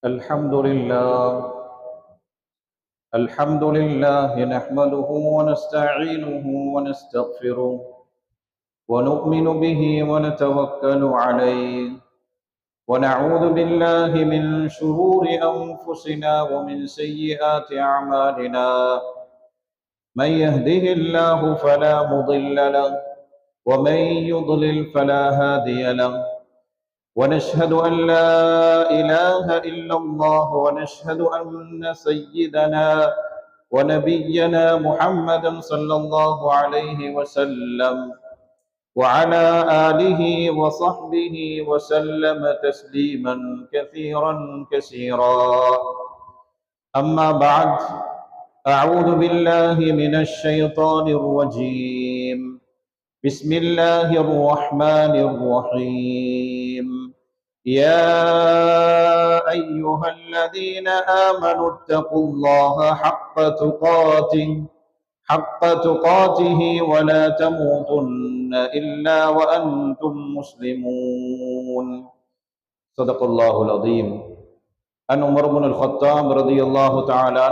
الحمد لله الحمد لله نحمده ونستعينه ونستغفره ونؤمن به ونتوكل عليه ونعوذ بالله من شرور أنفسنا ومن سيئات أعمالنا من يهده الله فلا مضل له ومن يضلل فلا هادي له ونشهد أن لا إله إلا الله ونشهد أن سيدنا ونبينا محمدا صلى الله عليه وسلم وعلى آله وصحبه وسلم تسليما كثيرا كثيرا. أما بعد، أعوذ بالله من الشيطان الرجيم. بسم الله الرحمن الرحيم. يا أيها الذين آمنوا اتقوا الله حق تقاته ولا تموتن إلا وأنتم مسلمون. صدق الله العظيم. عن عمر بن الخطاب رضي الله تعالى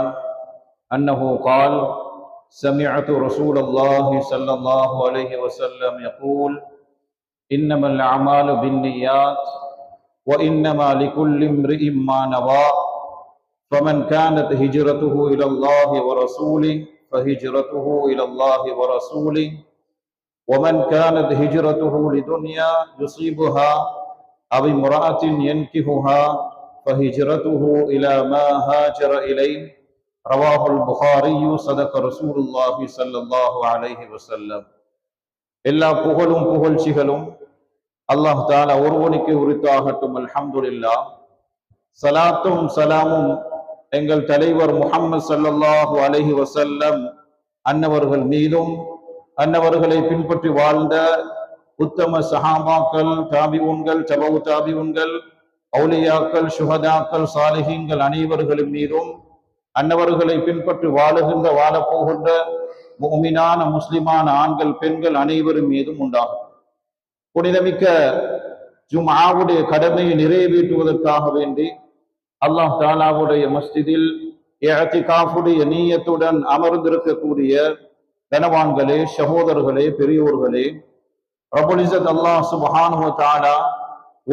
أنه قال: سمعت رسول الله صلى الله عليه وسلم يقول: إنما الأعمال بالنيات وإنما لكل امرئ ما نوى فمن كانت هجرته إلى الله ورسوله فهجرته إلى الله ورسوله ومن كانت هجرته لدنيا يصيبها أو امرأة ينكحها فهجرته إلى ما هاجر إليه. ரவாஹுல் புகாரி. சதக ரசூலுல்லாஹி ஸல்லல்லாஹு அலைஹி வஸல்லம். எல்லா புகழும் புகழ்ச்சிகளும் அல்லாஹ் தஆலா ஒருவனுக்கு உரித்தாகட்டும். அல்ஹம்துலில்லாஹ். ஸலாத்தும் ஸலாமும் எங்கள் தலைவர் முஹம்மது ஸல்லல்லாஹு அலைஹி வஸல்லம் அன்னவர்கள் மீதும், அன்னவர்களை பின்பற்றி வாழ்ந்த உத்தம சஹாபாக்கள், தாபிஊன்கள், தபவு தாபிஊன்கள், அவுலியாக்கள், சுஹதாக்கள், சாலிஹீன்கள் அனைவர்களின் மீதும், அன்னவர்களை பின்பற்றி வாழப்போகின்ற முஃமினான முஸ்லிமான ஆண்கள் பெண்கள் அனைவரும் மீதும் உண்டாகும். புனிதமிக்க ஜும்ஆவுடைய கடமையை நிறைவேற்றுவதற்காக வேண்டி அல்லாஹ் தஆலாவுடைய மஸ்ஜிதில் இஅ்திகாஃபுடைய நியத்துடன் அமர்ந்திருக்கக்கூடிய கனவான்களே, சகோதரர்களே, பெரியோர்களே, ரப்புல் இஸ்ஸத் அல்லாஹ் சுப்ஹானஹு வ தஆலா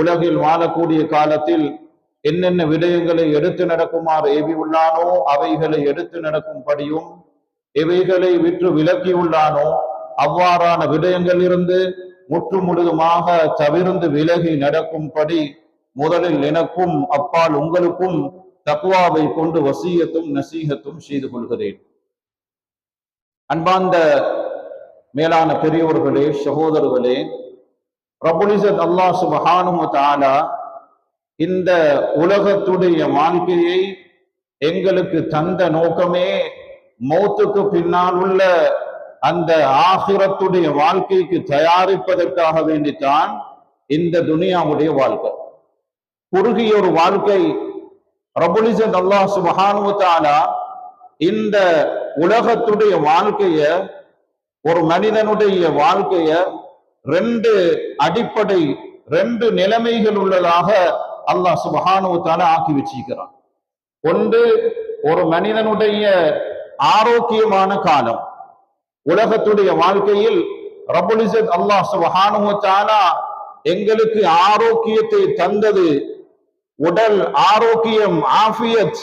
உலகில் வாழக்கூடிய காலத்தில் என்னென்ன விடயங்களை எடுத்து நடக்குமாறு ஏவி உள்ளானோ அவைகளை எடுத்து நடக்கும்படியும், எவைகளை விற்று விலக்கியுள்ளானோ அவ்வாறான விடயங்கள் இருந்து முற்று முழுதுமாக தவிர்ந்து விலகி நடக்கும்படி முதலில் எனக்கும் அப்பால் உங்களுக்கும் தக்வாவை கொண்டு வசியத்தும் நசீகத்தும் செய்து கொள்கிறேன். அன்பார்ந்த மேலான பெரியோர்களே, சகோதரர்களே, ரப்புல் இஸ்ஸத் அல்லாஹ் சுப்ஹானஹு வ தஆலா இந்த உலகத்துடைய வாழ்க்கையை எங்களுக்கு தந்த நோக்கமே மௌத்துக்கு பின்னால் உள்ள அந்த ஆகிரத்துடைய வாழ்க்கைக்கு தயாரிப்பதற்காக வேண்டித்தான் இந்த துனியாவுடைய வாழ்க்கை. குறுகிய ஒரு வாழ்க்கை. ரப்புல் இஸ்ஸத் அல்லாஹ் சுப்ஹானஹு வ தஆலா இந்த உலகத்துடைய வாழ்க்கைய, ஒரு மனிதனுடைய வாழ்க்கைய ரெண்டு அடிப்படை, ரெண்டு நிலைமைகள் உள்ளதாக அல்லாஹ் சுப்ஹானஹு வ தஆலா ஆக்கி வச்சிருக்கிறான். ஒன்று, ஒரு மனிதனுடைய ஆரோக்கியமான காலம். உலகத்துடைய வாழ்க்கையில் ரப்புல் இஸ்ஸத் அல்லாஹ் சுப்ஹானஹு வ தஆலா எங்களுக்கு ஆரோக்கியத்தை தந்தது. உடல் ஆரோக்கியம், ஆஃபியத்,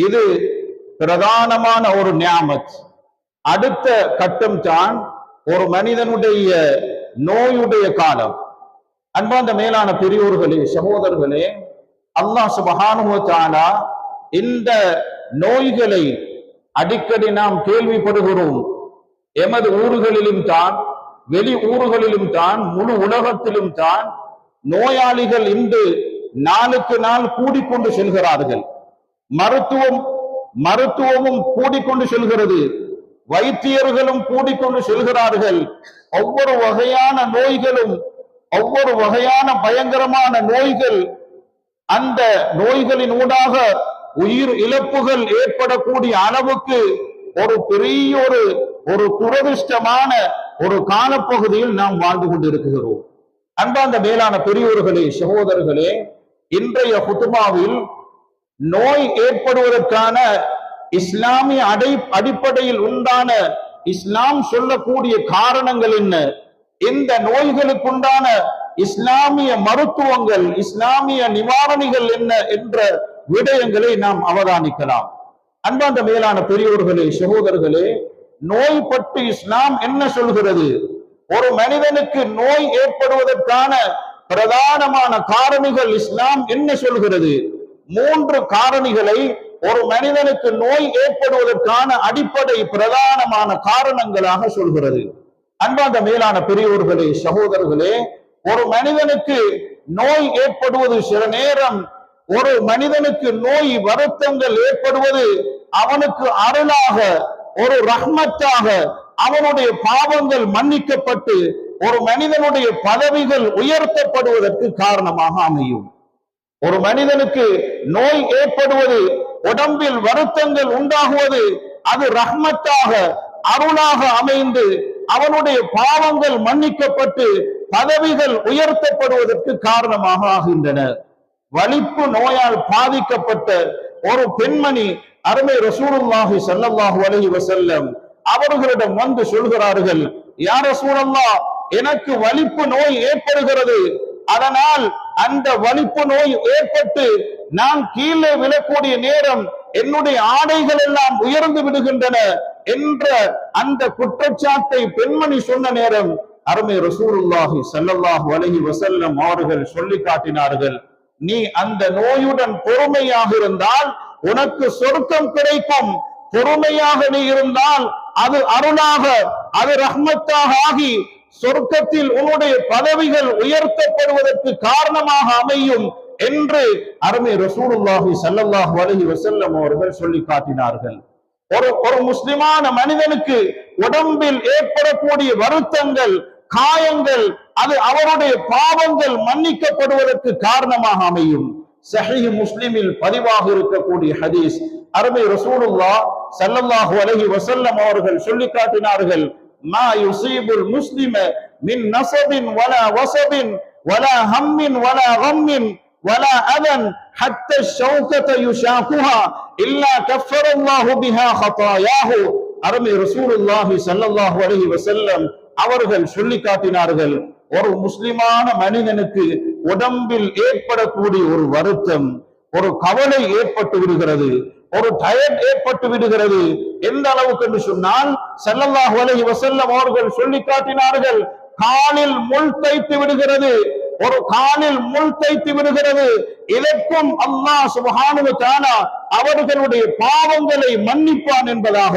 இது பிரதானமான ஒரு நியாமத். அடுத்த கட்டம் தான் ஒரு மனிதனுடைய நோயுடைய காலம். அன்பார்ந்த மேலான பெரியோர்களே, சகோதரர்களே, அல்லாஹ் சுப்ஹானஹு வ தஆலா இந்த நோய்களை அடிக்கடி நாம் கேள்விப்படுகிறோம். எமது ஊர்களிலும் தான், வெளி ஊர்களிலும் தான், முழு உலகத்திலும் தான் நோயாளிகள் இன்று நாளுக்கு நாள் கூடிக்கொண்டு செல்கிறார்கள். மருத்துவமும் கூடிக்கொண்டு செல்கிறது, வைத்தியர்களும் கூடிக்கொண்டு செல்கிறார்கள். ஒவ்வொரு வகையான நோய்களும், ஒவ்வொரு வகையான பயங்கரமான நோய்கள், அந்த நோய்களின் ஊடாக உயிர் இழப்புகள் ஏற்படக்கூடிய அளவுக்கு ஒரு பெரிய ஒரு துரதிர்ஷ்டமான ஒரு காலப்பகுதியில் நாம் வாழ்ந்து கொண்டிருக்கிறோம். அன்பார்ந்த மேலான பெரியோர்களே, சகோதரர்களே, இன்றைய குத்துபாவில் நோய் ஏற்படுவதற்கான இஸ்லாமிய அடிப்படையில் உண்டான இஸ்லாம் சொல்லக்கூடிய காரணங்கள் என்ன, இந்த நோய்களுக்குண்டான இஸ்லாமிய மருத்துவங்கள், இஸ்லாமிய நிவாரணிகள் என்ன என்ற விடயங்களை நாம் அவதானிக்கலாம். அன்பார்ந்த மேலான பெரியோர்களே, சகோதரர்களே, நோய் பற்றி இஸ்லாம் என்ன சொல்கிறது? ஒரு மனிதனுக்கு நோய் ஏற்படுவதற்கான பிரதானமான காரணிகள் இஸ்லாம் என்ன சொல்கிறது? 3 காரணிகளை ஒரு மனிதனுக்கு நோய் ஏற்படுவதற்கான அடிப்படை பிரதானமான காரணங்களாக சொல்கிறது. அன்பார்ந்த மேலான பெரியோர்களே, சகோதரர்களே, ஒரு மனிதனுக்கு நோய் ஏற்படுவது, சில நேரம் ஒரு மனிதனுக்கு நோய் வருத்தங்கள் ஏற்படுவது அவனுக்கு அருளாக, ஒரு ரஹ்மத்தாக, அவனுடைய பாவங்கள் மன்னிக்கப்பட்டு ஒரு மனிதனுடைய பதவிகள் உயர்த்தப்படுவதற்கு காரணமாக அமையும். ஒரு மனிதனுக்கு நோய் ஏற்படுவது, உடம்பில் வருத்தங்கள் உண்டாகுவது, அது ரஹ்மத்தாக, அருளாக அமைந்து அவனுடைய பாவங்கள் மன்னிக்கப்பட்டு பதவிகள் உயர்த்தப்படுவதற்கு காரணமாக ஆகின்றன. வலிப்பு நோயால் பாதிக்கப்பட்ட ஒரு பெண்மணி அருமை ரசூலுல்லாஹி ஸல்லல்லாஹு அலைஹி வஸல்லம் அவர்களிடம் வந்து சொல்கிறார்கள், யா ரசூலல்லாஹ், எனக்கு வலிப்பு நோய் ஏற்படுகிறது, அதனால் அந்த வலிப்பு நோய் ஏற்பட்டு நான் கீழே விழக்கூடிய நேரம் என்னுடைய ஆடைகள் எல்லாம் உயர்ந்து விடுகின்றன என்ற அந்த குற்றச்சாட்டை பெண்மணி சொன்ன நேரம் அருமை ரசூலுல்லாஹி ஸல்லல்லாஹு அலைஹி வஸல்லம் அவர்கள் சொல்லி காட்டினார்கள், நீ அந்த நோயுடன் பொறுமையாக இருந்தால் உனக்கு சொர்க்கம் கிடைக்கும். பொறுமையாக நீ இருந்தால் அது அருளாக, அது ரஹ்மத்தாக ஆகி சொர்க்கத்தில் உன்னுடைய பதவிகள் உயர்த்தப்படுவதற்கு காரணமாக அமையும் என்று அருமை ரசூலுல்லாஹி ஸல்லல்லாஹு அலைஹி வஸல்லம் அவர்கள் சொல்லி காட்டினார்கள். ஒரு முஸ்லிமான மனிதனுக்கு உடம்பில் ஏற்படக்கூடிய வருத்தங்கள், காயங்கள், அது அவருடைய பாவங்கள் மன்னிக்கப்படுவதற்கு காரணமாக அமையும். சஹீஹ் முஸ்லிமில் பதிவாக இருக்கக்கூடிய ஹதீஸ், அருமை ரசூலுல்லாஹ் ஸல்லல்லாஹு அலைஹி வஸல்லம் அவர்கள் சொல்லி காட்டினார்கள், மா யுஸீபுல் முஸ்லிம மின் நஸபின் வலா வஸபின் வலா ஹம்மின் வலா கம்மின் வலா அதன் ஹத்த ஷௌகத யுஷாகுஹா இல்லா கஃபரல்லாஹு பிஹா ஹதாயாஹு. அருமை ரசூலுல்லாஹி ஸல்லல்லாஹு அலைஹி வஸல்லம் அவர்கள் சொல்லி காட்டினார்கள், ஒரு முஸ்லிமான மனிதனுக்கு உடம்பில் ஏற்படக்கூடிய ஒரு வருத்தம், ஒரு கவலை ஏற்பட்டு விடுகிறது, ஒரு டயர்ட் ஏற்பட்டு விடுகிறது. எந்த அளவுக்கு என்று சொன்னால் ஸல்லல்லாஹு அலைஹி வஸல்லம் அவர்கள் சொல்லி காட்டினார்கள், காலில் முள் தைத்து விடுகிறது, ஒரு காலில் முள் தைத்து விடுகிறது. இதற்கும் அல்லாஹ் சுப்ஹானஹு வ தஆலா அவர்களுடைய பாவங்களை மன்னிப்பான் என்பதாக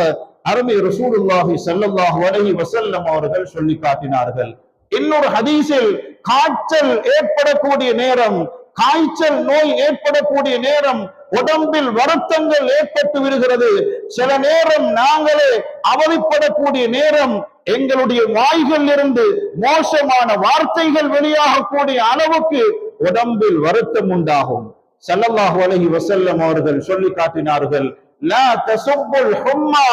அருமை ரசூலுல்லாஹி ஸல்லல்லாஹு அலைஹி வஸல்லம் அவர்கள் சொல்லி காட்டினார்கள். இன்னொரு ஹதீஸில் காய்ச்சல் ஏற்படக்கூடிய நேரம், காய்ச்சல் நோய் ஏற்படக்கூடிய நேரம் உடம்பில் வருத்தங்கள் ஏற்பட்டு விடுகிறது. சில நேரம் நாங்களே அவதிப்படக்கூடிய நேரம் எங்களுடைய வாய்கள் இருந்து மோசமான வார்த்தைகள் வெளியாகக்கூடிய அளவுக்கு உடம்பில் வருத்தம் உண்டாகும். ஸல்லல்லாஹு அலைஹி வஸல்லம் அவர்கள் சொல்லி காட்டினார்கள், லா தஸுப்புல் ஹும்மா,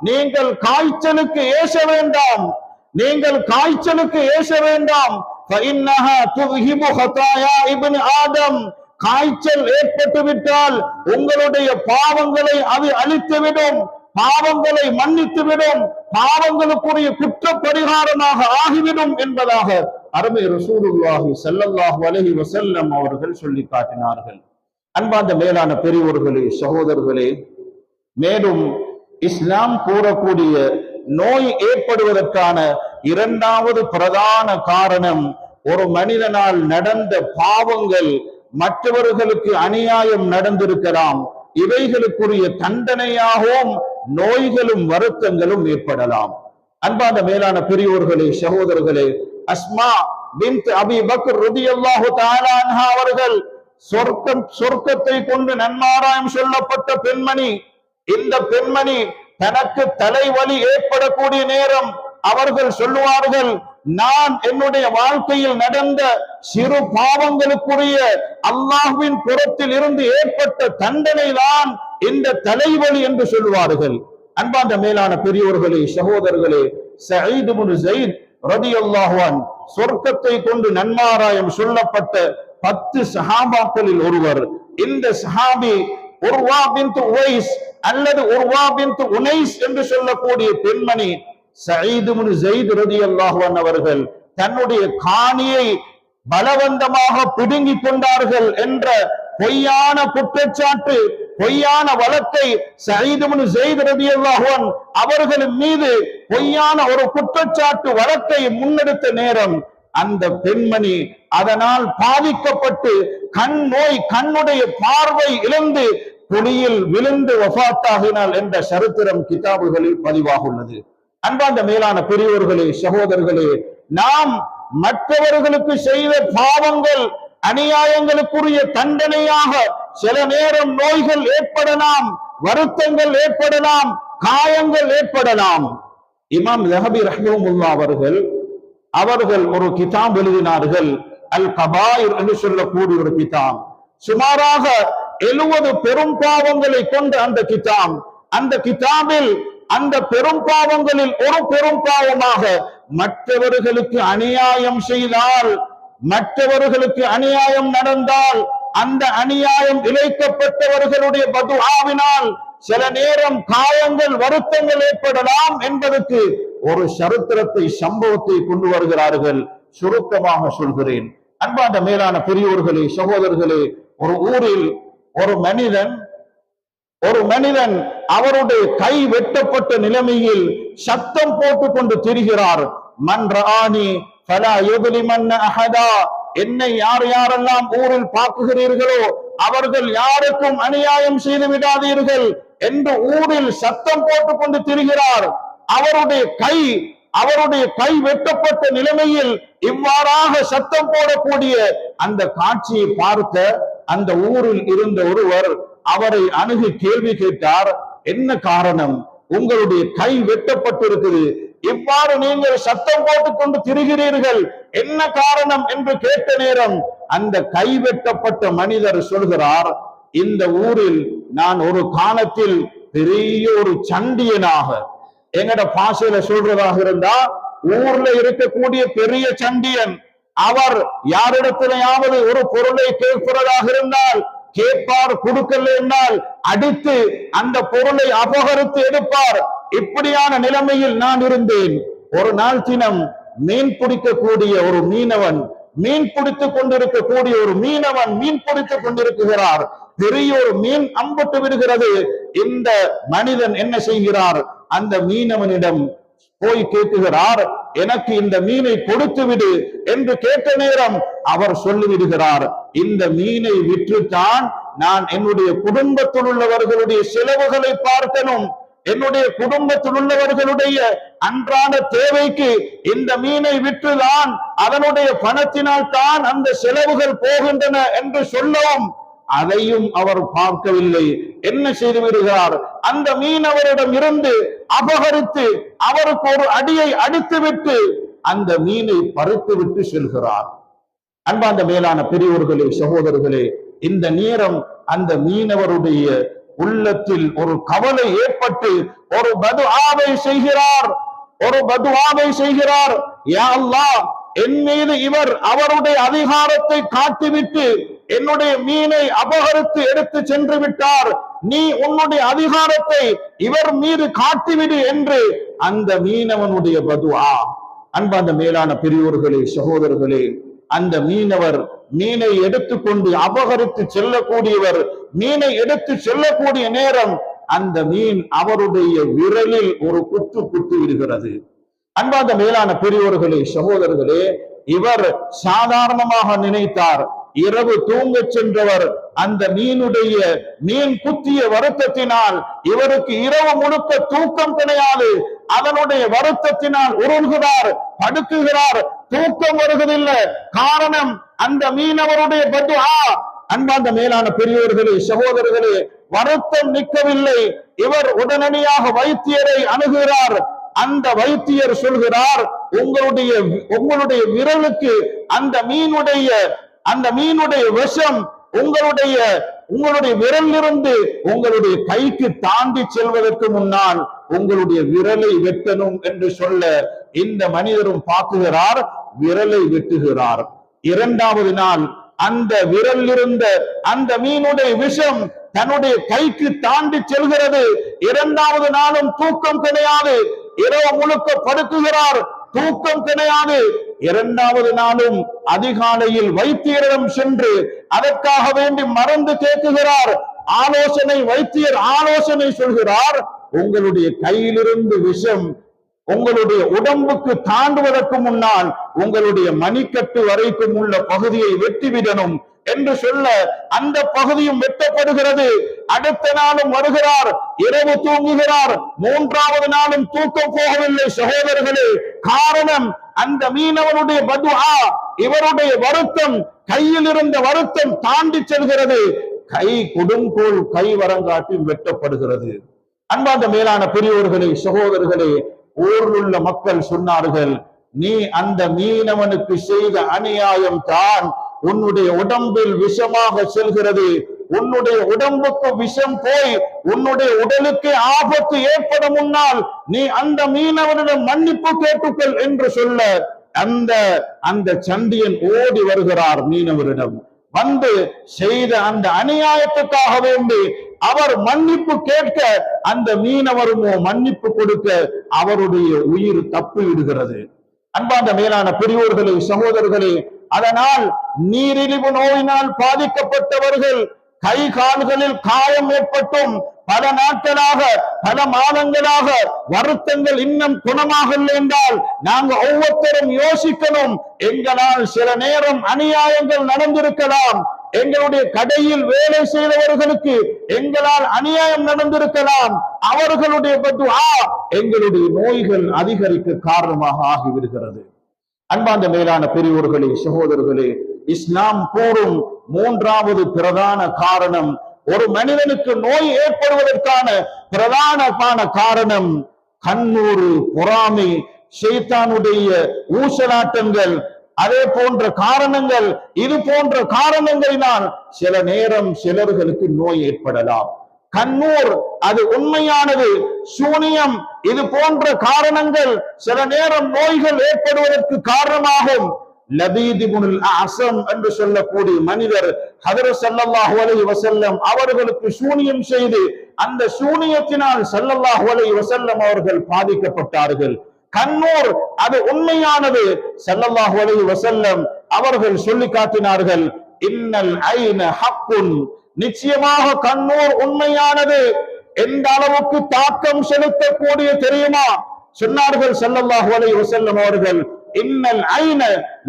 நீங்கள் காய்ச்சலுக்கு ஏச வேண்டாம், நீங்கள் காய்ச்சலுக்கு ஏச வேண்டாம். ஃபஇன்னஹா துذஹிபு ஹதாயா இப்னு ஆதம், காய்ச்சல் ஏற்பட்டு விட்டால் உங்களுடைய பாவங்களை அது அழித்துவிடும், பாவங்களை மன்னித்துவிடும், பாவங்களுக்குரிய குற்ற பரிகாரமாக ஆகிவிடும் என்பதாக அருமை ரசூலுல்லாஹி ஸல்லல்லாஹு அலைஹி வஸல்லம் அவர்கள் சொல்லி காட்டினார்கள். அன்பார்ந்த மேலான பெரியோர்களே, சகோதரர்களே, மேலும் இஸ்லாம் கூறக்கூடிய நோய் ஏற்படுவதற்கான 2வது பிரதான காரணம், ஒரு மனிதனால் நடந்த பாவங்கள், மற்றவர்களுக்கு அநியாயம் நடந்திருக்கலாம், இவைகளுக்குரிய தண்டனையாகவும் நோய்களும் வருத்தங்களும் ஏற்படலாம். அன்பான மேலான பெரியோர்களே, சகோதரர்களே, அஸ்மா பின்த் அபி பக்ர் ரலியல்லாஹு தஆலா அன்ஹா அவர்கள் சொர்க்கத்தை கொண்டு நன்மாராயம் சொல்லப்பட்ட பெண்மணி. இந்த பெண்மணி தனக்கு தலைவலி ஏற்படக்கூடிய நேரம் அவர்கள் சொல்லுவார்கள், நான் என்னுடைய வாழ்க்கையில் நடந்த சிறு பாவங்களுக்குரிய அல்லாஹ்வின் புறத்தில் இருந்து ஏற்பட்ட தண்டனை தான் இந்த தலைவலி என்று சொல்லுவார்கள். அன்பார்ந்த மேலான பெரியோர்களே, சகோதரர்களே, சயீத் இப்னு ஸைத் ரலியல்லாஹு அன்ஹு சொர்க்கத்தை கொண்டு நன்மாராயம் சொல்லப்பட்ட 10 சஹாபாக்களில் ஒருவர். இந்த சஹாபி உர்வா பின்த் உவைஸ் அல்லது உர்வா பின்த் உனைஸ் என்று சொல்லக்கூடிய பெண்மணி சயீத் இப்னு ஸைத் ரலியல்லாஹு அன்ஹு அவர்கள் தன்னுடைய காணியை பலவந்தமாக பிடுங்கிக் கொண்டார்கள் என்ற பொய்யான குற்றச்சாட்டு, பொய்யான வழக்கை சயீத் இப்னு ஸைத் ரலியல்லாஹு அன்ஹு அவர்களின் மீது பொய்யான ஒரு குற்றச்சாட்டு வழக்கை முன்னெடுத்த நேரம் அந்த பெண்மணி அதனால் பாதிக்கப்பட்டு கண் நோய், கண்ணுடைய பார்வை இழந்து குழியில் விழுந்து வஃபாத்தாகினாள் என்ற சரித்திரம் கிதாபுகளில் பதிவாக உள்ளது. அன்பார்ந்த மேலான பெரியோர்களே, சகோதரர்களே, நாம் மற்றவர்களுக்கு செய்த பாவங்கள், அநியாயங்களுக்குரிய தண்டனையாக சில நேரம் நோய்கள் ஏற்படலாம், வருத்தங்கள் ஏற்படலாம், காயங்கள் ஏற்படலாம். இமாம் ஸஹபி ரஹ்மத்துல்லாஹி அவர்கள் ஒரு கிதாப் எழுதினார்கள், அல் கபாயிர் என்று சொல்லக்கூடிய ஒரு கிதாப். சுமாராக 70 பெரும் பாவங்களை கொண்ட அந்த கிதாப். அந்த கிதாபில் அந்த பெரும் பாவங்களில் ஒரு பெரும் பாவமாக மற்றவர்களுக்கு அநியாயம் செய்தால், மற்றவர்களுக்கு அநியாயம் நடந்தால், அந்த அநியாயம் இழைக்கப்பட்டவர்களுடைய பதுஆவினால் சில நேரம் காயங்கள், வருத்தங்கள் ஏற்படலாம் என்பதற்கு ஒரு சரித்திரத்தை, சம்பவத்தை கொண்டு வருகிறார்கள். சுருக்கமாக சொல்கிறேன். அன்பார்ந்த மேலான பெரியோர்களே, சகோதரர்களே, ஒரு ஊரில் ஒரு மனிதன் அவருடைய கை வெட்டப்பட்ட நிலைமையில் சத்தம் போட்டுக் கொண்டு திரிகிறார். மன் ரஆனி ஃபலா யுத்லிமன்ன அஹதா, என்னை யாரெல்லாம் ஊரில் பார்க்குகிறீர்களோ அவர்கள் யாருக்கும் அநியாயம் செய்து விடாதீர்கள் என்று ஊரில் சத்தம் போட்டுக் கொண்டு திரிகிறார். அவருடைய கை வெட்டப்பட்ட நிலைமையில் இவ்வாறாக சத்தம் போடக்கூடிய அந்த காட்சியை பார்த்த அந்த ஊரில் இருந்த ஒருவர் அவரை அணுகி கேள்வி கேட்டார். என்ன காரணம்? உங்களுடைய கை வெட்டப்பட்டிருக்குது, இவ்வாறு நீங்கள் சத்தம் போட்டுக் கொண்டு திரிகிறீர்கள், என்ன காரணம் என்று கேட்ட நேரம் அந்த கை வெட்டப்பட்ட மனிதர் சொல்கிறார், இந்த ஊரில் நான் ஒரு காலத்தில் பெரிய ஒரு சண்டியனாக, எங்கட பாஷையில சொல்றதாக இருந்தா ஊர்ல இருக்கக்கூடிய பெரிய சண்டியன், அவர் யாரிடத்திலேயாவது ஒரு பொருளை கேட்கிறதாக இருந்தால் கேட்பார், கொடுக்கல என்றால் அடித்து அந்த பொருளை அபகரித்து எடுப்பார். இப்படியான நிலைமையில் நான் இருந்தேன். ஒரு நாள் தினம் மீன் பிடிக்கக்கூடிய ஒரு மீனவன், மீன் பிடித்துக் கொண்டிருக்கக்கூடிய ஒரு மீனவன் மீன் பிடித்துக் கொண்டிருக்கிறார். பெரிய ஒரு மீன் அம்பட்டு விடுகிறது. இந்த மனிதன் என்ன செய்கிறார்? அந்த மீனவனிடம் போய் கேட்கிறார், எனக்கு இந்த மீனை கொடுத்து விடு என்று கேட்ட நேரம் அவர் சொல்லிவிடுகிறார், இந்த மீனை விற்றுத்தான் நான் என்னுடைய குடும்பத்தில் உள்ளவர்களுடைய செலவுகளை பார்க்கணும், என்னுடைய குடும்பத்தில் உள்ளவர்களுடைய அன்றாட தேவைக்கு இந்த மீனை விற்றுதான், அதனுடைய பணத்தினால் தான் அந்த செலவுகள் போகின்றன என்று சொல்லவும் அதையும் அவர் பார்க்கவில்லை. என்ன செய்து விடுகிறார்? அந்த மீனவரிடம் இருந்து அபகரித்து அவருக்கு ஒரு அடியை அடித்துவிட்டு அந்த மீனை பறித்து விட்டு செல்கிறார். அன்பார்ந்த மேலான பெரியோர்களே, சகோதரர்களே, இந்த நேரம் அந்த மீனவருடைய உள்ளத்தில் ஒரு கவலை ஏற்பட்டு ஒரு பதுஆவை செய்கிறார். யா அல்லாஹ், என் மீது இவர் அவருடைய அதிகாரத்தை காட்டிவிட்டு என்னுடைய மீனை அபகரித்து எடுத்து சென்று விட்டார், நீ உன்னுடைய அதிகாரத்தை இவர் மீது காட்டிவிடு என்று அந்த மீனவனுடைய பதுஆ. அன்பார்ந்த மேலான பெரியோர்களே, சகோதரர்களே, அந்த மீனவர் மீனை எடுத்துக்கொண்டு அபகரித்து செல்லக்கூடியவர் மீனை எடுத்து செல்லக்கூடிய நேரம் அந்த மீன் அவருடைய விரலில் ஒரு குத்து விடுகிறது. அன்பார்ந்த மேலான பெரியோர்களே, சகோதரர்களே, இவர் சாதாரணமாக நினைத்தார், இரவு தூங்க சென்றவர் அந்த மீன் குத்திய வருத்தத்தினால் இவருக்கு இரவு முழுக்க தூக்கம் கிடையாது. அதனுடைய வருத்தத்தினால் உருள்கிறார், படுக்குகிறார், தூக்கம் வருவதில்லை. காரணம் அந்த மீனவருடைய பதுஆ. அன்பார்ந்த மேலான பெரியோர்களே, சகோதரர்களே, வருத்தம் நிற்கவில்லை. இவர் உடனடியாக வைத்தியரை அணுகிறார். அந்த வைத்தியர் சொல்கிறார், உங்களுடைய விரலுக்கு அந்த மீனுடைய விஷம் உங்களுடைய விரலிலிருந்து உங்களுடைய கைக்கு தாண்டி செல்வதற்கு முன்னால் உங்களுடைய விரலை வெட்டணும் என்று சொல்ல இந்த மனிதரும் பார்க்குகிறார், விரலை வெட்டுகிறார். இரண்டாவது நாள் அந்த விரல் இருந்த அந்த மீனுடைய விஷம் தன்னுடைய கைக்கு தாண்டி செல்கிறது. இரண்டாவது நாளும் தூக்கம் கிடையாது, இரவு முழுக்க படுக்குகிறார், தூக்கம் கிடையாது. இரண்டாவது நாளும் அதிகாலையில் வைத்தியரிடம் சென்று அதற்காக வேண்டி மருந்து கேட்குகிறார். வைத்தியர் ஆலோசனை சொல்கிறார், உங்களுடைய கையிலிருந்து விஷம் உங்களுடைய உடம்புக்கு தாண்டுவதற்கு முன்னால் உங்களுடைய மணிக்கட்டு வரைக்கும் உள்ள பகுதியை வெட்டிவிடணும் என்று சொல்ல அந்த பகுதியும் வெட்டப்படுகிறது. அடுத்த நாளும் வருகிறார், இரவு தூங்குகிறார், மூன்றாவது நாளும் தூக்கம் போகவில்லை. சகோதரர்களே, காரணம் அந்த மீனவனுடைய பதுஆ, இவருடைய வருத்தம், கையில் இருந்த வருத்தம் தாண்டி செல்கிறது. கை கொடுங்கோல் கை வரங்காட்டி வெட்டப்படுகிறது. அன்பார்ந்த மேலான பெரியோர்களே, சகோதரர்களே, ஊரில் உள்ள மக்கள் சொன்னார்கள், நீ அந்த மீனவனுக்கு செய்த அநியாயம் தான் உன்னுடைய உடம்பில் விஷமாக செல்கிறது. உன்னுடைய உடம்புக்கு விஷம் போய் உன்னுடைய உடலுக்கு ஆபத்து ஏற்பட முன்னால் நீ அந்த மீனவனிடம் மன்னிப்பு கேட்டுக்கள் என்று சொல்ல அந்த சண்டியன் ஓடி வருகிறார். மீனவரிடம் வந்து செய்த அந்த அநியாயத்துக்காக வேண்டி அவர் மன்னிப்பு கேட்க அந்த மீனவருமோ மன்னிப்பு கொடுக்க அவருடைய உயிர் தப்பி விடுகிறது. அன்பார்ந்த மேலான பெரியோர்களே, சகோதரர்களே, அதனால் நீரிழிவு நோயினால் பாதிக்கப்பட்டவர்கள் கை கால்களில் காயம் ஏற்பட்டும் பல நாட்களாக பல மாதங்களாக வருத்தங்கள் இன்னும் குணமாகவில்லை என்றால் நாங்க ஒவ்வொருத்தரும் யோசிக்கணும், எங்களால் சில நேரம் அநியாயங்கள் நடந்திருக்கலாம். எங்களுடைய கடையில் வேலை செய்தவர்களுக்கு எங்களால் அநியாயம் நடந்திருக்கலாம். அவர்களுடைய பதுஆ எங்களுடைய நோய்கள் அதிகரிக்க காரணமாக ஆகிவிடுகிறது. அன்பார்ந்த மேலான பெரியோர்களே, சகோதரர்களே, இஸ்லாம் கூறும் மூன்றாவது பிரதான காரணம், ஒரு மனிதனுக்கு நோய் ஏற்படுவதற்கான பிரதான காரணம் கண்ணூறு, பொறாமை, ஷைத்தானுடைய ஊசலாட்டங்கள், அதே போன்ற காரணங்கள். இது போன்ற காரணங்களினால் சில நேரம் சிலர்களுக்கு நோய் ஏற்படலாம். கண்ணூர் அது உண்மையானது, சூனியம், இது போன்ற காரணங்கள் சில நேரம் நோய்கள் ஏற்படுவதற்கு காரணமாகும். லபீத் இப்னுல் அஸம் என்று சொல்லக்கூடிய மனிதர் ஹஜ்ரத் ஸல்லல்லாஹு அலைஹி வஸல்லம் அவர்களுக்கு சூனியம் செய்து அந்த சூனியத்தினால் ஸல்லல்லாஹு அலைஹி வஸல்லம் அவர்கள் பாதிக்கப்பட்டார்கள். கண்ணூர் அது உண்மையானது. ஸல்லல்லாஹு அலைஹி வஸல்லம் அவர்கள் சொல்லி காட்டினார்கள், இன்னல் ஐன ஹக்குன், நிச்சயமாக கண்ணூர் உண்மையானது. எந்த அளவுக்கு தாக்கம் செலுத்தக்கூடிய தெரியுமா? சொன்னார்கள் ஸல்லல்லாஹு அலைஹி வஸல்லம் அவர்கள், இன்னல் ஐன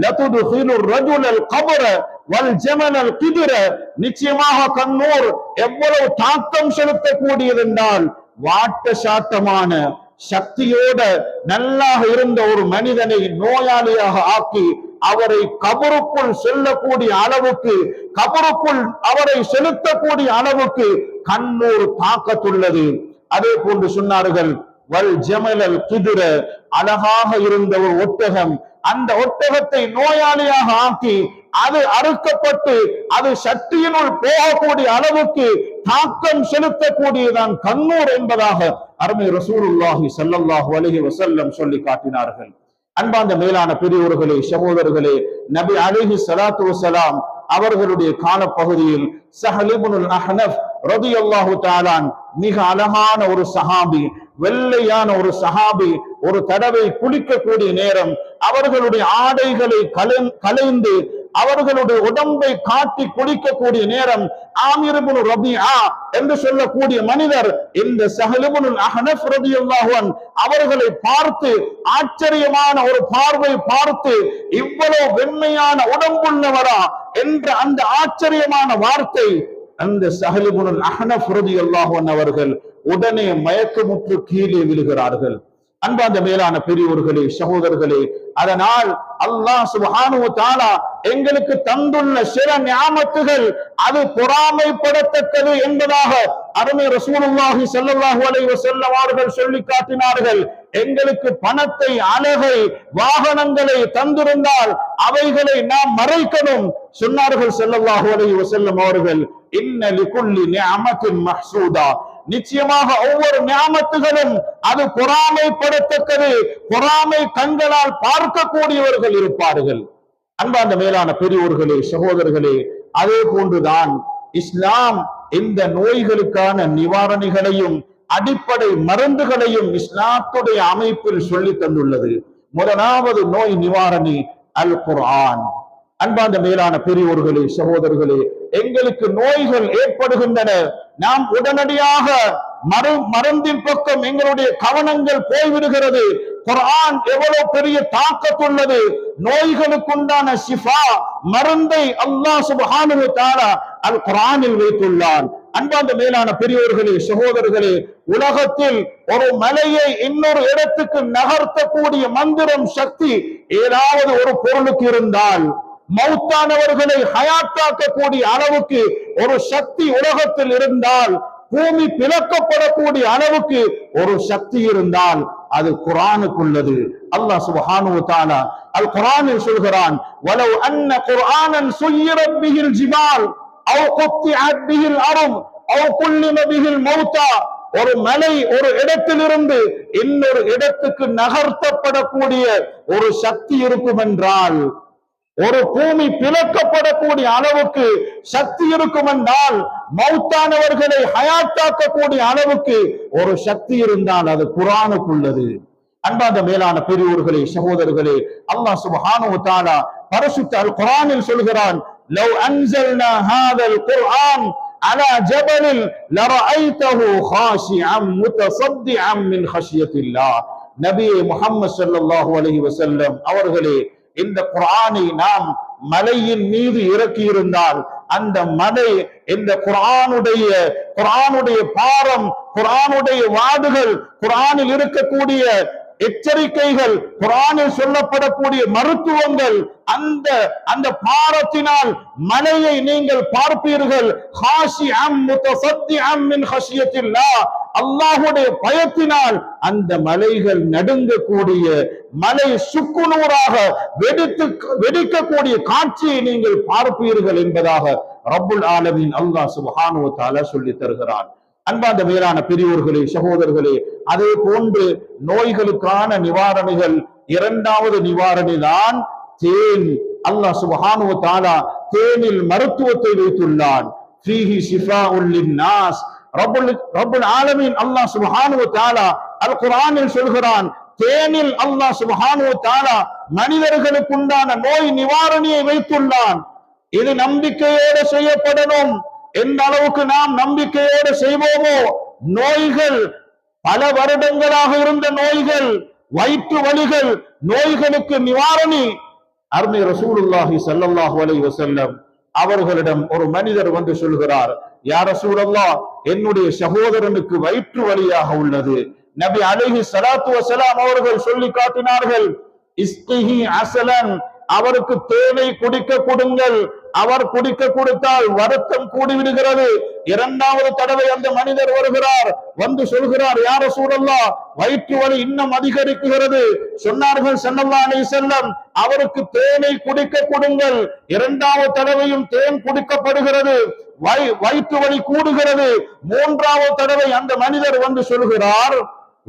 லதுதுகிலு ரஜுலல் கபர வல் ஜமலல் கிதுர, நிச்சயமாக கண்ணூர் எவ்வளவு தாக்கம் செலுத்தக்கூடியது என்றால், வாட்ட சாட்டமான சக்தியோட நல்லாக இருந்த ஒரு மனிதனை நோயாளியாக ஆக்கி அவரை கபருக்குள் செல்லக்கூடிய அளவுக்கு, கபருக்குள் அவரை செலுத்தக்கூடிய அளவுக்கு கண்ணூர் தாக்கத்துள்ளது. அதே போன்று சொன்னார்கள், வல் ஜமலல் கிதுர, அழகாக இருந்த ஒரு ஒட்டகம், அந்த ஒட்டகத்தை நோயாளியாக ஆக்கி அது அறுக்கப்பட்டு அது சக்தியினுள் போகக்கூடிய அளவுக்கு தாக்கம் செலுத்தக்கூடியதான் கண்ணூர் என்பதாக அருமை ரசூலுல்லாஹி ஸல்லல்லாஹு அலைஹி வஸல்லம் சொல்லி காட்டினார்கள். அன்பார்ந்த மேலான பெரியோர்களே, சகோதரர்களே, நபி அலைஹி ஸலாத்து வஸலாம் அவர்களுடைய காலப்பகுதியில் ஸஹல் இப்னுல் அஹ்னஃப் ரலியல்லாஹு தஆலா மிக அழகான ஒரு சஹாபி, வெள்ளையான ஒரு சஹாபி, ஒரு தடவை குளிக்கக்கூடிய நேரம் அவர்களுடைய ஆடைகளை கலைந்து அவர்களுடைய உடம்பை காட்டி குளிக்கக்கூடிய நேரம் ஆமிர் இப்னு ரபிஆ என்று சொல்லக்கூடிய மனிதர் இந்த ஸஹல் இப்னுல் அஹ்னஃப் ரலியல்லாஹு அன்ஹு அவர்களை பார்த்து ஆச்சரியமான ஒரு பார்வை பார்த்து, இவ்வளவு வெண்மையான உடம்புள்ளவரா என்ற அந்த ஆச்சரியமான வார்த்தை அந்த ஸஹல் இப்னுல் அஹ்னஃப் ரலியல்லாஹு அன்ஹு அவர்கள் உடனே மயக்கமுற்று கீழே விழுகிறார்கள். அன்பார்ந்த மேலான பெரியோர்களே, சகோதரர்களே, அதனால் அல்லாஹ் சுப்ஹானஹு வ தஆலா எங்களுக்கு தந்துள்ள சில நியாமத்துகள் அது பொறாமைப்படத்தக்கது என்பதாக அருமை ரசூலுல்லாஹி ஸல்லல்லாஹு அலைஹி வஸல்லம் அவர்கள் சொல்லி காட்டினார்கள். எங்களுக்கு பணத்தை, அழகை, வாகனங்களை தந்திருந்தால் அவைகளை நாம் மறைக்கணும். சொன்னார்கள் ஸல்லல்லாஹு அலைஹி வஸல்லம் அவர்கள், இன்ன லிகுல்லி நிஅமத்தின் மஹ்சூதா, நிச்சயமாக ஒவ்வொரு நியாமத்துகளும் அது பொறாமைப்படத்தக்கது. பொறாமை கண்களால் பார்க்கக்கூடியவர்கள் இருப்பார்கள். அன்பார்ந்த மேலான பெரியோர்களே, சகோதரர்களே, அதே போன்றுதான் இஸ்லாம் இந்த நோய்களுக்கான நிவாரணிகளையும் அடிப்படை மருந்துகளையும் இஸ்லாத்துடைய அமைப்பில் சொல்லி தந்துள்ளது. முதலாவது நோய் நிவாரணி அல் குர்ஆன். அன்பார்ந்த மேலான பெரியோர்களே, சகோதரர்களே, எங்களுக்கு நோய்கள் ஏற்படுகின்றன, நாம் உடனடியாக மருந்தின் பக்கம் எங்களுடைய கவனங்கள் போய்விடுகிறது. குர்ஆன் எவ்வளவு பெரிய தாக்கத்துள்ளது! நோய்களுக்குண்டான ஷிஃபா மருந்தை அல்லாஹ் சுப்ஹானஹு வ தஆலா அல் குர்ஆனில் வைத்துள்ளான். அன்பார்ந்த மேலான பெரியோர்களே, சகோதரர்களே, உலகத்தில் ஒரு மலையை இன்னொரு இடத்துக்கு நகர்த்தக்கூடிய மந்திரம் சக்தி ஏதாவது ஒரு பொருளுக்கு இருந்தால், மௌத்தானவர்களை ஹயாத்தாக்கக்கூடிய அளவுக்கு ஒரு சக்தி உலகத்தில் இருந்தால், பூமி பிளக்கப்படக்கூடிய அளவுக்கு ஒரு சக்தி இருந்தால் அது குர்ஆனுக்குள்ளது. அல்லாஹ் சுப்ஹானஹு வ தஆலா அல் குர்ஆனில் சொல்கிறான், வலவ் அன்ன குர்ஆனன் சுய்யிரத் பிஹில் ஜிபால் அவ் குத்திஅத் பிஹில் அர்த் அவ் குல்லிம பிஹில் மௌத்தா, ஒரு மலை ஒரு இடத்திலிருந்து இன்னொரு இடத்துக்கு நகர்த்தப்படக்கூடிய ஒரு சக்தி இருக்கும் என்றால், ஒரு பூமி பிளக்கப்படக்கூடிய அளவுக்கு சக்தி இருக்கும் என்றால், மௌத்தானவர்களை ஹயாத்தாக்கக்கூடிய அளவுக்கு ஒரு சக்தி இருந்தால் அது குர்ஆனுக்குள்ளது. அன்பார்ந்த மேலான பெரியோர்களே, சகோதரர்களே, அல்லாஹ் சுப்ஹானஹு வ தஆலா பரிசுத்த அல் குர்ஆனில் சொல்கிறான், லவ் அன்ஸல்னா ஹாதல் குர்ஆன் அலா ஜபலில் லரஐதஹு காஷிஅம் முத்தஸத்திஅம் மின் ஹஷ்யத்தில்லாஹ். நபியே முஹம்மது ஸல்லல்லாஹு அலைஹி வஸல்லம் அவர்களே, இந்த குர்ஆனை நாம் மலையின் மீது இறக்கி இருந்தால், அந்த மலை இந்த குர்ஆனுடைய பாரம், குர்ஆனுடைய வாதுகள், குர்ஆனில் இருக்கக்கூடிய எச்சரிக்கைகள், குர்ஆனில் சொல்லப்படக்கூடிய மருத்துவங்கள், அந்த பாரத்தினால் மலையை நீங்கள் பார்ப்பீர்கள். காஷிஅம் முத்தஸத்திஅம் மின் ஹஷ்யத்தில்லாஹ், அல்லாஹ்வுடைய பயத்தினால் அந்த மலைகள் நடுங்கக்கூடிய, மலை சுக்குநூறாக வெடிக்கக்கூடிய காட்சியை நீங்கள் பார்ப்பீர்கள் என்பதாக ரப்புல் ஆலமீன் அல்லாஹ் சுப்ஹானஹு வ தஆலா சொல்லி தருகிறான். அன்பார்ந்த மேலான பெரியோர்களே, சகோதரர்களே, அதே போன்று நோய்களுக்கான நிவாரணிகள் இரண்டாவது நிவாரணி தான் தேன். அல்லாஹ் சுப்ஹானஹு வ தஆலா தேனில் மருத்துவத்தை வைத்துள்ளான். ஃபீஹி ஷிஃபாஉல் லின்னாஸ். ரப்புல் ஆலமீன் அல்லாஹ் சுப்ஹானஹு வ தஆலா அல் குர்ஆனில் சொல்கிறான், தேனில் அல்லாஹ் சுப்ஹானஹு வ தஆலா மனிதர்களுக்கு உண்டான நோய் நிவாரணியை வைத்துள்ளான். இது நம்பிக்கையோடு செய்யப்படணும். எந்த அளவுக்கு நாம் நம்பிக்கையோடு செய்வோமோ, நோய்கள் பல வருடங்களாக இருந்த நோய்கள், வயிற்று வலிகள், நோய்களுக்கு நிவாரணி அருமை ரசூலுல்லாஹி ஸல்லல்லாஹு அலைஹி வஸல்லம் அவர்களிடம் ஒரு மனிதர் வந்து சொல்கிறார், யா ரசூலல்லாஹ், என்னுடைய சகோதரனுக்கு வயிற்று வலியாக உள்ளது. நபி அலைஹி ஸலாத்து வஸலாம் அவர்கள் சொல்லி காட்டினார்கள், இஸ்கிஹி அஸலன், அவருக்கு தேனை குடிக்க கொடுங்கள். அவர் குடிக்க கொடுத்தால் வருத்தம் கூடிவிடுகிறது. இரண்டாவது தடவை அந்த மனிதர் வருகிறார், வந்து சொல்கிறார், யா ரசூலல்லாஹ், வயிற்று வலி இன்னும் அதிகரிக்கிறது. சொன்னார்கள் ஸல்லல்லாஹு அலைஹி வஸல்லம், அவருக்கு தேனை குடிக்க கொடுங்கள். இரண்டாவது தடவையும் தேன் குடிக்கப்படுகிறது, வயிற்று வலி கூடுகிறது. மூன்றாவது தடவை அந்த மனிதர் வந்து சொல்கிறார்,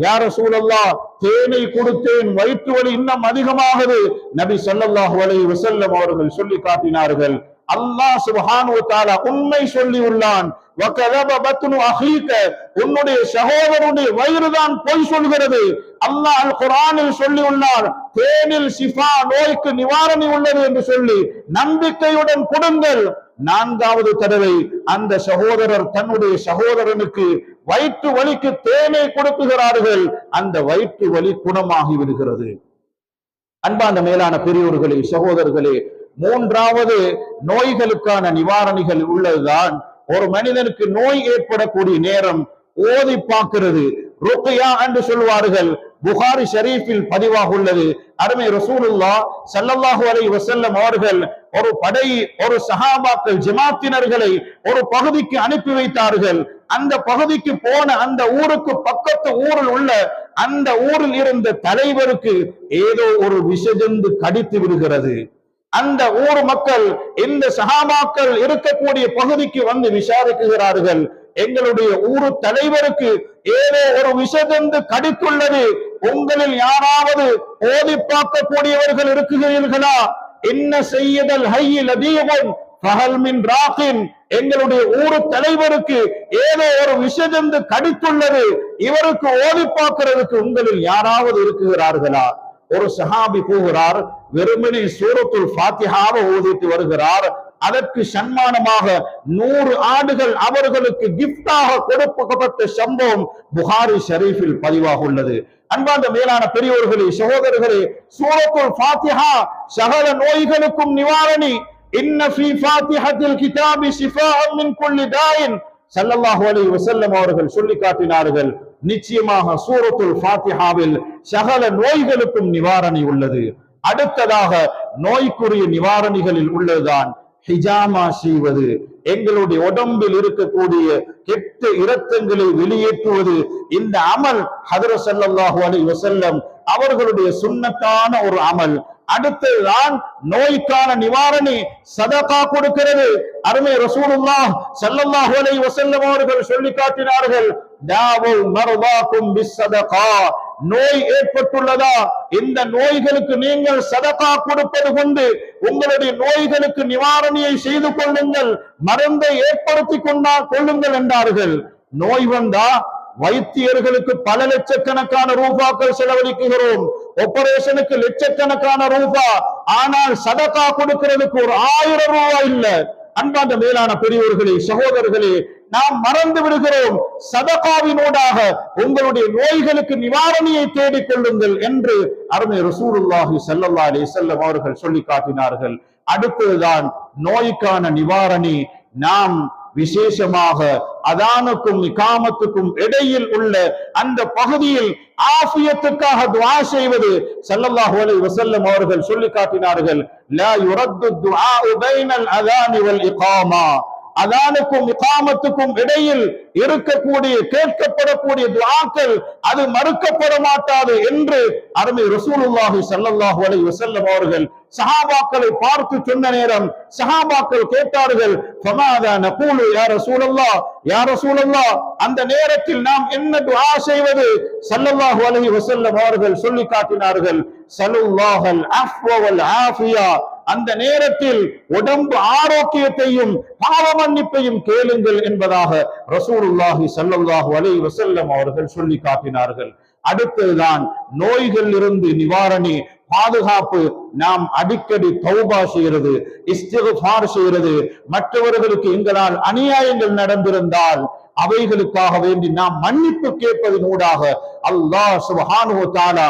யா ரசூலல்லாஹ், தேனை கொடுத்தேன், வயிற்று வலி இன்னும் அதிகமாகுது. நபி ஸல்லல்லாஹு அலைஹி வஸல்லம் அவர்கள் சொல்லி காட்டினார்கள், அல்லாஹ் சுப்ஹானஹு வ தஆலா உண்மை சொல்லி உள்ளான். வகலப பத்னு அஹீக, உன்னுடைய சகோதரனுடைய வயிறு தான் பொய் சொல்கிறது. அல்லாஹ் அல் குர்ஆனில் சொல்லி உள்ளார், தேனில் ஷிஃபா, நோய்க்கு நிவாரணி உள்ளது என்று சொல்லி நம்பிக்கையுடன் கொடுங்கள். நான்காவது தடவை அந்த சகோதரர் தன்னுடைய சகோதரனுக்கு வயிற்று வலிக்கு தேனை கொடுக்குகிறார்கள். அந்த வயிற்று வலி குணமாகி விடுகிறது. அன்பான மேலான பெரியோர்களே, சகோதரர்களே, மூன்றாவது நோய்களுக்கான நிவாரணிகள் உள்ளதுதான், ஒரு மனிதனுக்கு நோய் ஏற்படக்கூடிய நேரம் ஓதி பார்க்கிறது, ருக்யா என்று சொல்வார்கள். புகாரி ஷரீஃபில் பதிவாக உள்ளது. அருமை ரசூலுல்லாஹ் ஸல்லல்லாஹு அலைஹி வஸல்லம் அவர்கள் ஒரு சஹாபாக்கள் ஜமாத்தினர்களை ஒரு பகுதிக்கு அனுப்பி வைத்தார்கள். அந்த பகுதிக்கு போன அந்த ஊருக்கு பக்கத்து ஊரில் உள்ள அந்த ஊரில் இருந்த தலைவருக்கு ஏதோ ஒரு விஷஜந்து கடித்து விடுகிறது. அந்த ஊர் மக்கள் இந்த சஹாபாக்கள் இருக்கக்கூடிய பகுதிக்கு வந்து விசாரிக்கிறார்கள், எங்களுடைய ஊர் தலைவருக்கு ஏதோ ஒரு விஷஜந்து கடித்துள்ளது, உங்களில் யாராவது ஓதி பார்க்கக்கூடியவர்கள் இருக்கிறீர்களா? இன்ன சையதல் ஹய்யி லதீகுன் ஃபஹல் மின் ராகின், எங்களுடைய ஊர் தலைவருக்கு ஏதோ ஒரு விஷஜந்து கடித்துள்ளது, இவருக்கு ஓதி பார்க்கிறதுக்கு உங்களில் யாராவது இருக்குகிறார்களா? ஒரு சஹாபி போகிறார், வெறுமனே சூரத்துல் ஃபாத்திஹாவை ஓதிட்டு வருகிறார். அதற்கு சன்மானமாக 100 ஆடுகள் அவர்களுக்கு கிஃப்டாக கொடுக்கப்பட்ட சம்பவம் புகாரி ஷரீஃபில் பதிவாக உள்ளது. அன்பார்ந்த மேலான பெரியோர்களே, சகோதரர்களே, சூரத்துல் ஃபாத்திஹா சகல நோய்களுக்கும் நிவாரணி. இன்ன ஃபீ ஃபாத்திஹத்தில் கிதாபி ஷிஃபாஅன் மின் குல்லி தாயின், ஸல்லல்லாஹு அலைஹி வஸல்லம் அவர்கள் சொல்லி காட்டினார்கள், நிச்சயமாக சூரத்துல் ஃபாத்திஹாவில் சகல நோய்களுக்கும் நிவாரணி உள்ளது. அடுத்ததாக நோய்க்குரிய நிவாரணிகளில் உள்ளதுதான் ஹிஜாமா செய்வது, எங்களுடைய உடம்பில் இருக்கக்கூடிய கெட்ட இரத்தங்களை வெளியேற்றுவது. இந்த அமல் ஹதரத் ஸல்லல்லாஹு அலைஹி வஸல்லம் அவர்களுடைய சுன்னத்தான ஒரு அமல். அடுத்ததுதான் நோய்க்கான நிவாரணி சதகா கொடுக்கிறது. அருமை ரசூலுல்லாஹ் ஸல்லல்லாஹு அலைஹி வஸல்லம் அவர்கள் சொல்லி காட்டினார்கள், தாவு மர்தாக்கும் பிஸ்ஸதகா, நோய் ஏற்பட்டுள்ளதா, இந்த நோய்களுக்கு நீங்கள் சதகா கொடுப்பது கொண்டு உங்களுடைய நோய்களுக்கு நிவாரணியை செய்து கொள்ளுங்கள், மருந்தை ஏற்படுத்தி கொள்ளுங்கள் என்றார்கள். நோய் வந்தா வைத்தியர்களுக்கு பல லட்சக்கணக்கான ரூபாக்கள் செலவழிக்கிறோம், ஆபரேஷனுக்கு லட்சக்கணக்கான ரூபா, ஆனால் சதகா கொடுக்கிறதுக்கு ஒரு 1000 ரூபாய் இல்ல. அன்பார்ந்த மேலான பெரியோர்களே, சகோதரர்களே, நாம் மறந்து விடுகிறோம். சதகாவினூடாக உங்களுடைய நோய்களுக்கு நிவாரணியை தேடிக் கொள்ளுங்கள் என்று அருமை ரசூலுல்லாஹி ஸல்லல்லாஹு அலைஹி வஸல்லம் அவர்கள் சொல்லி காட்டினார்கள். அடுத்ததுதான் நோய்க்கான நிவாரணி, நாம் விசேஷமாக அதானுக்கும் இகாமத்துக்கும் இடையில் உள்ள அந்த பகுதியில் ஆஃபியத்துக்காக துஆ செய்வது. ஸல்லல்லாஹு அலைஹி வஸல்லம் அவர்கள் சொல்லி காட்டினார்கள், லா யுரத்து துஆஉ பைனல் அதானி வல் இகாமா, அதானுக்கும் இகாமத்துக்கும் இடையில் இருக்கக்கூடிய கேட்கப்படக்கூடிய துஆக்கள் அது மறுக்கப்பட மாட்டாது என்று அருமை ரசூலுல்லாஹி ஸல்லல்லாஹு அலைஹி வஸல்லம் அவர்கள் சஹாபாக்களை பார்த்து சொன்ன நேரம் சஹாபாக்கள் கேட்டார்கள், ஃபமாதா நகூலு யா ரசூலல்லாஹ், யா ரசூலல்லாஹ், அந்த நேரத்தில் நாம் என்ன துஆ செய்வது? ஸல்லல்லாஹு அலைஹி வஸல்லம் அவர்கள் சொல்லி காட்டினார்கள், ஸல்லல்லாஹல் அஃவ வல் ஆஃபியா, அந்த நேரத்தில் உடம்பு ஆரோக்கியத்தையும் பாவ மன்னிப்பையும் கேளுங்கள் என்பதாக ரசூலுல்லாஹி ஸல்லல்லாஹு அலைஹி வஸல்லம் அவர்கள் சொல்லி காட்டினார்கள். அடுத்ததுதான் நோய்கள் இருந்து நிவாரணி பாதுகாப்பு. நாம் அடிக்கடி தௌபா செய்கிறது, இஸ்திக்ஃபார் செய்கிறது. மற்றவர்களுக்கு எங்களால் அநியாயங்கள் நடந்திருந்தால் அவைகளுக்காக வேண்டி நாம் மன்னிப்பு கேட்பதனூடாக அல்லாஹ் சுப்ஹானஹு வ தஆலா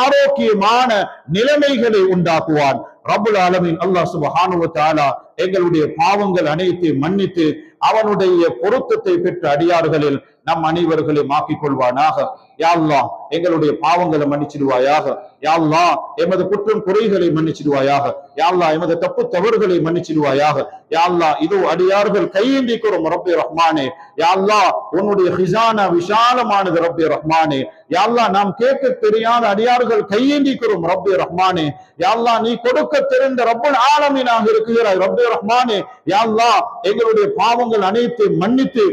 ஆரோக்கியமான நிலைமைகளை உண்டாக்குவான். ரப்புல் ஆலமீன் அல்லாஹ் சுப்ஹானஹு வ தஆலா எங்களுடைய பாவங்கள் அனைத்தையும் மன்னித்து அவனுடைய பொருத்தத்தை பெற்ற அடியார்களில் நம் அனைவர்களையும் ஆக்கிக் கொள்வானாக. யா அல்லாஹ் எங்களுடைய பாவங்களை மன்னிச்சிடுவாயாக. யா அல்லாஹ் எமது குற்றம் குறைகளை மன்னிச்சிடுவாயாக. யா அல்லாஹ் எமது தப்பு தவறுகளை மன்னிச்சிடுவாயாக. யா அல்லாஹ் இதோ அடியார்கள் கையேந்திக்கிறோம் ரப்பே ரஹ்மானே. யா அல்லாஹ் உன்னுடைய ஹிஸானா விசாலமானது ரப்பே ரஹ்மானே. யா அல்லாஹ் நாம் கேட்க தெரியாத அடியார்கள் கையேந்திக்கிறோம் ரப்பே ரஹ்மானே. யா அல்லாஹ் நீ கொடுக்க தெரிந்த ரப்புல் ஆலமீனாக இருக்கிறாய் ரப்பே ரஹ்மானே. யா அல்லாஹ் எங்களுடைய பாவங்கள் அனைத்தையும் மன்னித்து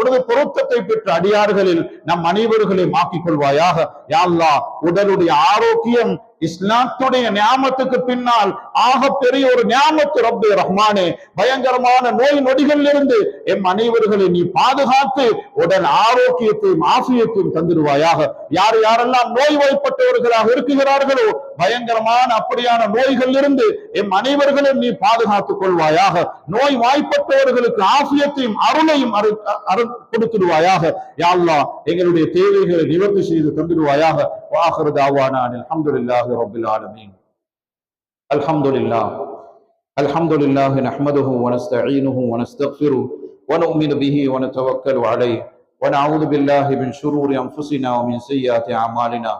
உனது பொருத்தத்தை பெற்ற அடியார்களில் நம் அனைவர்களையும் ஆக்கிக் கொள்வாயாக. யா அல்லாஹ் உடலுடைய ஆரோக்கியம் இஸ்லாத்துடைய நியாமத்துக்கு பின்னால் ஆக பெரிய ஒரு நியாமத்து ரப்பே ரஹ்மானே. பயங்கரமான நோய் நொடிகளில் இருந்து எம் அனைவர்களை நீ பாதுகாத்து உடல் ஆரோக்கியத்தையும் ஆஃபியத்தையும் தந்துடுவாயாக. யார் யாரெல்லாம் நோய்வாய்ப்பட்டவர்களாக இருக்கிறார்களோ பயங்கரமான அப்படியான நோய்கள் இருந்து எம் அனைவர்களும் நீ பாதுகாத்துக் கொள்வாயாக. நோய் வாய்ப்பட்டவர்களுக்கு ஆஃபியத்தையும் அருளையும் கொடுத்துடுவாயாக. யா அல்லாஹ் எங்களுடைய தேவைகளை நிவர்த்தி செய்து தந்துடுவாயாக. வாஹிரு தாவானா அல்ஹம்துலில்லாஹி ரப்பில் ஆலமீன். அல்ஹம்துலில்லாஹ் நஹ்மதுஹு வ நஸ்தஈனுஹு வ நஸ்தக்ஃபிருஹு வ நு'மினு பிஹி வ நதவக்கலு அலைஹி வ நஅஊது பில்லாஹி மின் ஷுரூரி அன்ஃபுஸினா வ மின் ஸய்யிஆத்தி அமாலினா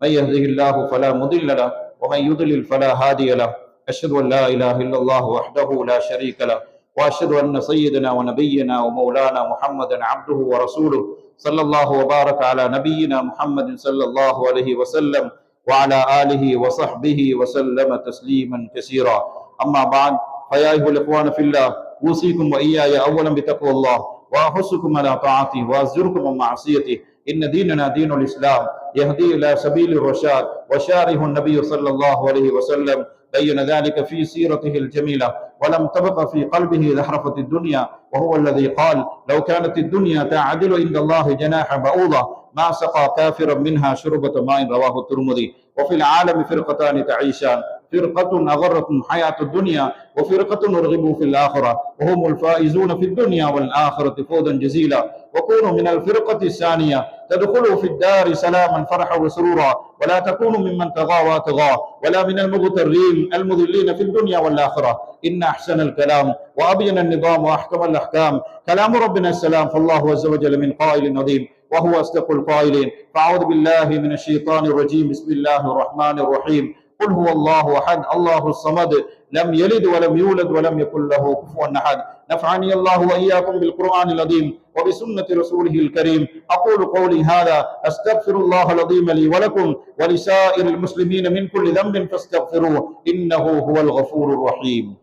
மன் யஹ்திஹில்லாஹு ஃபலா முதில்ல லஹு வ மன் யுضلل ஃபலா ஹாதிய லஹு. அஷ்ஹது அன் லா இலாஹ இல்லல்லாஹு வஹ்தஹு லா ஷரீக லஹு வ அஷ்ஹது அன்ன ஸய்யிதனா வ நபிய்யனா வ மௌலானா முஹம்மதன் அப்துஹு வ ரசூலுஹு ஸல்லல்லாஹு வ பாரக அலா நபிய்யினா முஹம்மதின் ஸல்லல்லாஹு அலைஹி வஸல்லம் وعلى آله وصحبه وسلم تسليما كثيرا. أما بعد فيا أيها الإخوان في الله أوصيكم وإياي أولا بتقوى الله وأحثكم على طاعته وأزجركم عن معصيته. إن ديننا دين الإسلام يهدي إلى سبيل الرشاد وشارح النبي صلى الله عليه وسلم بين ذلك في سيرته الجميلة، ولم تبق في قلبه زخرفة الدنيا، وهو الذي قال: لو كانت الدنيا تعدل عند الله جناح بعوضة ما سقى كافرا منها شربة ماء، رواه الترمذي. وفي العالم فرقتان تعيشان: فرقة أغرتهم حياة الدنيا، وفرقة أرغبوا في الآخرة، وهم الفائزون في الدنيا والآخرة فوزا جزيلا. وكونوا من الفرقة الثانية تدخلوا في الدار سلاما فرحا وسرورا، ولا تكونوا ممن تغى وطغى، ولا من المغترين المذلين في الدنيا والآخرة. إن أحسن الكلام وأبين النظام وأحكم الأحكام كلام ربنا السلام، فالله عز وجل من قائل عظيم، وهو أصدق القائلين. فأعوذ بالله من الشيطان الرجيم. بسم الله الرحمن الرحيم. قل هو الله أحد الله الصمد لم يلد ولم يولد ولم يكن له كفوا أحد. نفعني الله وإياكم بالقرآن العظيم وبسنة رسوله الكريم. أقول قولي هذا أستغفر الله العظيم لي ولكم ولسائر المسلمين من كل ذنب فاستغفروه إنه هو الغفور الرحيم.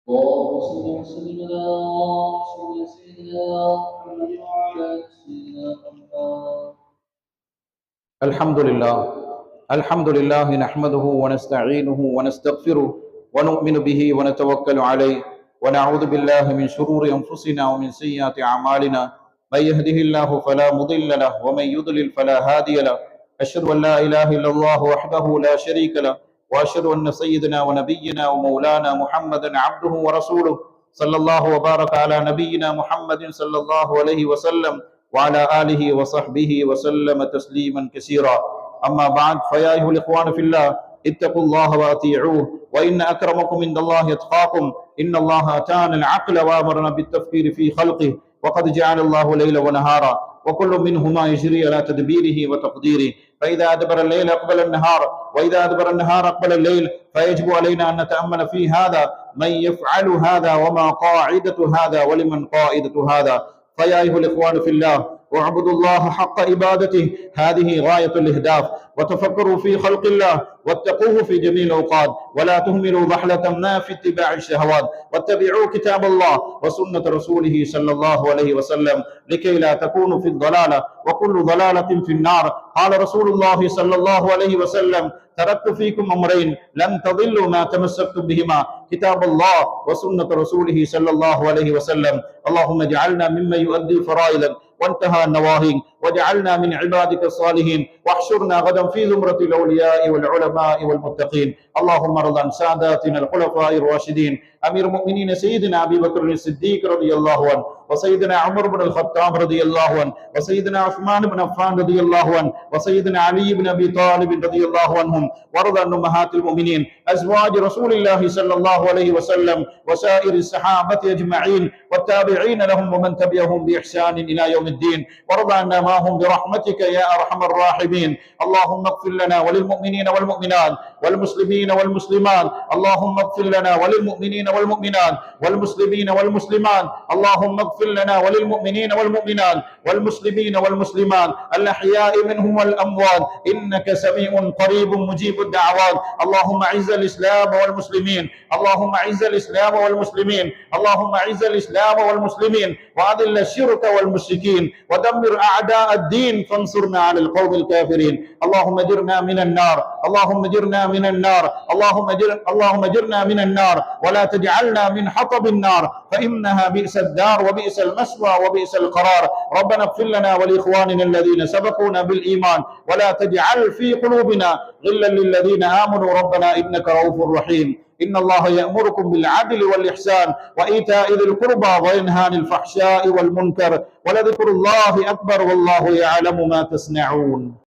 اللهم صل وسلم على رسول سيدنا محمد وعلى سيدنا محمد. الحمد لله نحمده ونستعينه ونستغفره ونؤمن به ونتوكل عليه، ونعوذ بالله من شرور أنفسنا ومن سيئات أعمالنا. من يهده الله فلا مضل له ومن يضلل فلا هادي له. أشهد أن لا إله إلا الله وحده لا شريك له، وأشهد أن سيدنا ونبينا ومولانا محمدا عبده ورسوله، صلى الله وبارك على نبينا محمد صلى الله عليه وسلم وعلى آله وصحبه وسلم تسليما كثيرا. أما بعد، فيا أيها الإخوان في الله، اتقوا الله وأطيعوه، وإن أكرمكم عند الله أتقاكم. إن الله آتانا العقل وأمرنا بالتفكير في خلقه، وقد جعل الله ليلا ونهارا، وكل منهما يجري على تدبيره وتقديره. فإذا أدبر الليل أقبل النهار، وإذا أدبر النهار أقبل الليل. فيجب علينا أن نتأمل في هذا: من يفعل هذا، وما قاعدة هذا، ولمن قاعدة هذا. فيا أيها الإخوان في الله، واعبدوا الله حق عبادته، هذه غاية الإهداف. وتفكروا في خلق الله واتقوه في جميع الأوقات، ولا تهملوا ضحلة ما في اتباع الشهوات، واتبعوا كتاب الله وسنة رسوله صلى الله عليه وسلم لكي لا تكونوا في الضلالة، وكل ضلالة في النار. قال رسول الله صلى الله عليه وسلم: تركت فيكم أمرين لن تضلوا ما تمسكتم بهما، كتاب الله وسنة رسوله صلى الله عليه وسلم. اللهم اجعلنا ممن يؤدي فرائضك وانتهى النواهي، وجعلنا من عبادك الصالحين، واحشرنا غدا في زمرة الأولياء والعلماء والمتقين. اللهم ارض عن ساداتنا الخلفاء الراشدين، أمير المؤمنين سيدنا أبي بكر الصديق رضي الله عنه، وسيدنا عمر بن الخطاب رضي الله عنه، وسيدنا عثمان بن عفان رضي الله عنه، وسيدنا علي بن أبي طالب رضي الله عنهم، وارض عن أمهات المؤمنين أزواج رسول الله صلى الله عليه وسلم، وسائر الصحابة أجمعين، والتابعين لهم ومن تبعهم بإحسان إلى يوم الدين، وارض عنا معهم برحمتك يا أرحم الراحمين. اللهم اغفر لنا وللمؤمنين والمؤمنات والمسلمين والمسلمات. اللهم اغفر لنا وللمؤمنين والمؤمنات والمسلمين والمسلمات. اللهم اغفر لنا وللمؤمنين والمؤمنات والمسلمين والمسلمات الأحياء منهم والأموات، إنك سميع قريب مجيب الدعوات. اللهم أعز الإسلام والمسلمين، اللهم أعز الإسلام والمسلمين، اللهم أعز الإسلام والمسلمين، وأذل الشرك والمشركين، ودمر أعداء الدين، فانصرنا على القوم الكافرين. اللهم اجرنا من النار، اللهم اجرنا من النار، اللهم اجرنا من النار، ولا تجعلنا من حطب النار، فإنها بئس الدار وبئس المثوى وبئس القرار. ربنا اغفر لنا ولإخواننا الذين سبقونا بالإيمان، ولا تجعل في قلوبنا غلا للذين آمنوا ربنا إنك رؤوف رحيم. إن الله يأمركم بالعدل والإحسان وإيتاء ذي القربى وينهى عن الفحشاء والمنكر، ولذكر الله أكبر، والله يعلم ما تصنعون.